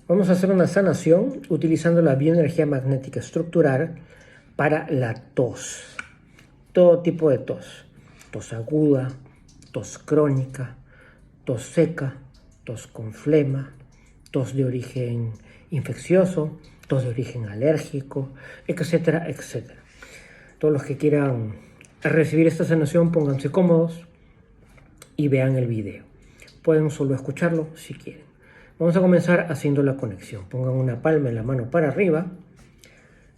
Vamos a hacer una sanación utilizando la bioenergía magnética estructural para la tos. Todo tipo de tos. Tos aguda, tos crónica, tos seca, tos con flema, tos de origen infeccioso, tos de origen alérgico, etcétera, etcétera. Todos los que quieran recibir esta sanación, pónganse cómodos y vean el video. Pueden solo escucharlo si quieren. Vamos a comenzar haciendo la conexión. Pongan una palma en la mano para arriba.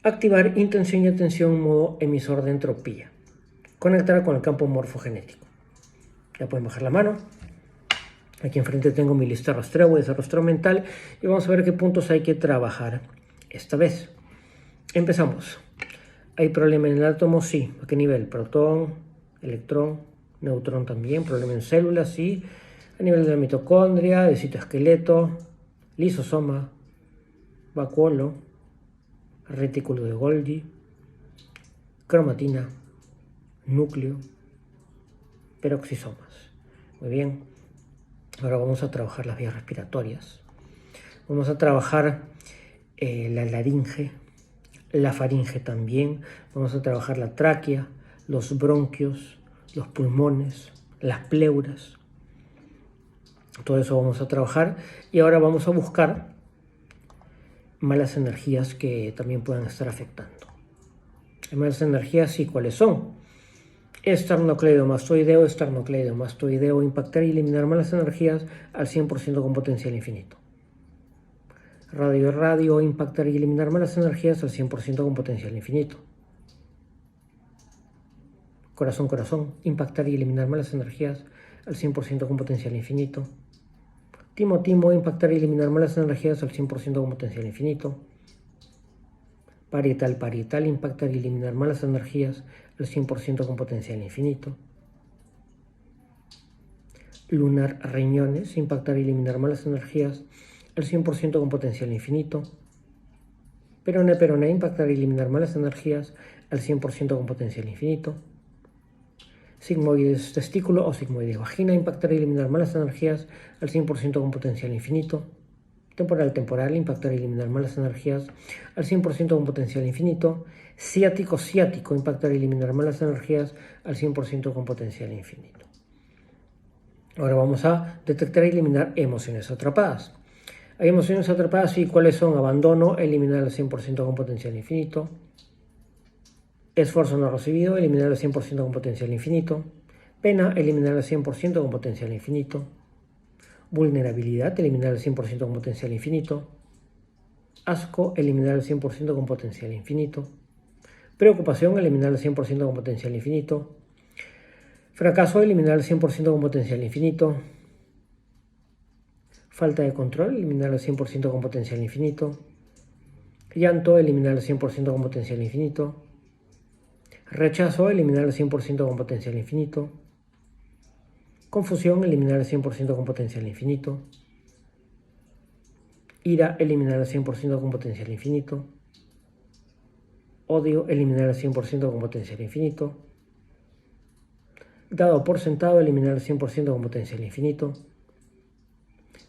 Activar intención y atención modo emisor de entropía. Conectar con el campo morfogenético. Ya pueden bajar la mano. Aquí enfrente tengo mi lista rastreo, voy a hacer rastreo mental y vamos a ver qué puntos hay que trabajar esta vez. Empezamos. ¿Hay problema en el átomo? Sí. ¿A qué nivel? Protón, electrón, neutrón también. Problema en células, sí. A nivel de la mitocondria, de citoesqueleto, lisosoma, vacuolo, retículo de Golgi, cromatina, núcleo, peroxisomas. Muy bien. Ahora vamos a trabajar las vías respiratorias. Vamos a trabajar la laringe, la faringe también. Vamos a trabajar la tráquea, los bronquios, los pulmones, las pleuras. Todo eso vamos a trabajar y ahora vamos a buscar malas energías que también puedan estar afectando. Malas energías, sí, ¿cuáles son? Esternocleidomastoideo, esternocleidomastoideo, impactar y eliminar malas energías al 100% con potencial infinito. Radio, impactar y eliminar malas energías al 100% con potencial infinito. Corazón, impactar y eliminar malas energías al 100% con potencial infinito. Timo, impactar y eliminar malas energías al 100% con potencial infinito. Parietal, impactar y eliminar malas energías al 100% con potencial infinito. Lunar, riñones, impactar y eliminar malas energías al 100% con potencial infinito. Peroné, impactar y eliminar malas energías al 100% con potencial infinito. Sigmoides testículo o sigmoides vagina, impactar y eliminar malas energías al 100% con potencial infinito. Temporal, impactar y eliminar malas energías al 100% con potencial infinito. Ciático, impactar y eliminar malas energías al 100% con potencial infinito. Ahora vamos a detectar y eliminar emociones atrapadas. Hay emociones atrapadas y ¿cuáles son? Abandono, eliminar al 100% con potencial infinito. Esfuerzo no recibido, eliminar al 100% con potencial infinito. Pena, eliminar al 100% con potencial infinito. Vulnerabilidad, eliminar al 100% con potencial infinito. Asco, eliminar al 100% con potencial infinito. Preocupación, eliminar al 100% con potencial infinito. Fracaso, eliminar al 100% con potencial infinito. Falta de control, eliminar al 100% con potencial infinito. Llanto, eliminar al 100% con potencial infinito. Rechazo, eliminar al 100% con potencial infinito. Confusión, eliminar al 100% con potencial infinito. Ira, eliminar al 100% con potencial infinito. Odio, eliminar al 100% con potencial infinito. Dado por sentado, eliminar al 100% con potencial infinito.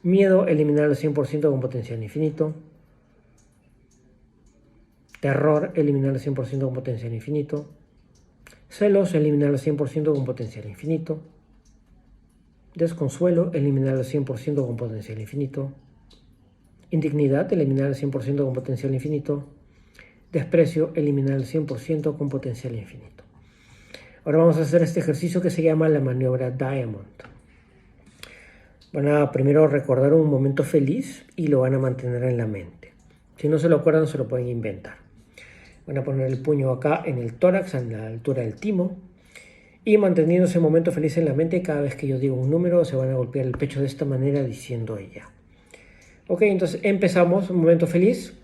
Miedo, eliminar al 100% con potencial infinito. Terror, eliminar al 100% con potencial infinito. Celos, eliminar al 100% con potencial infinito. Desconsuelo, eliminar al 100% con potencial infinito. Indignidad, eliminar al 100% con potencial infinito. Desprecio, eliminar al 100% con potencial infinito. Ahora vamos a hacer este ejercicio que se llama la maniobra Diamond. Van a primero recordar un momento feliz y lo van a mantener en la mente. Si no se lo acuerdan, se lo pueden inventar. Van a poner el puño acá en el tórax, a la altura del timo, y manteniendo ese momento feliz en la mente, cada vez que yo digo un número, se van a golpear el pecho de esta manera diciendo ella. Ok, entonces empezamos. Un momento feliz.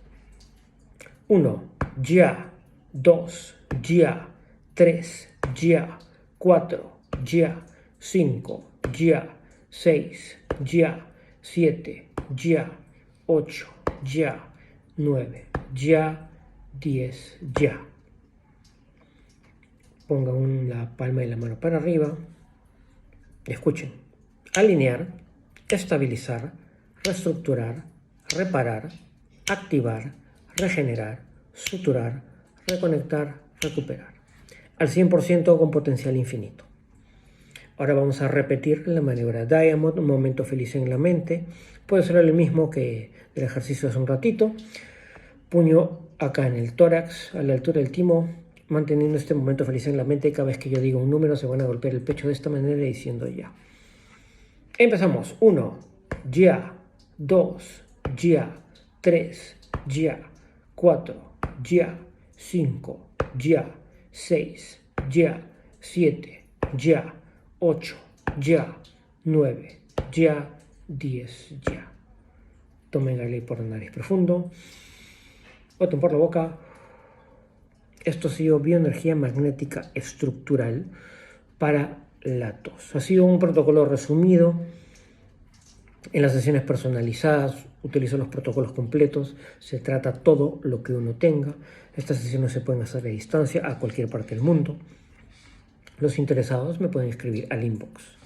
1, ya. 2, ya. 3, ya. 4, ya. 5, ya. 6, ya. 7, ya. 8, ya. 9, ya. 10, ya. Pongan la palma de la mano para arriba. Escuchen. Alinear, estabilizar, reestructurar, reparar, activar, regenerar, suturar, reconectar, recuperar. Al 100% con potencial infinito. Ahora vamos a repetir la maniobra Diamond, un momento feliz en la mente. Puede ser el mismo que el ejercicio hace un ratito. Puño acá en el tórax, a la altura del timo, manteniendo este momento feliz en la mente. Cada vez que yo diga un número se van a golpear el pecho de esta manera diciendo ya. Empezamos. 1, ya. 2, ya. 3, ya. 4, ya. 5, ya. 6, ya. 7, ya. 8, ya. 9, ya. 10, ya. Tomen aire por la nariz profundo. Boten por la boca. Esto ha sido bioenergía magnética estructural para la tos. Ha sido un protocolo resumido. En las sesiones personalizadas utilizo los protocolos completos. Se trata todo lo que uno tenga. Estas sesiones se pueden hacer a distancia a cualquier parte del mundo. Los interesados me pueden escribir al inbox.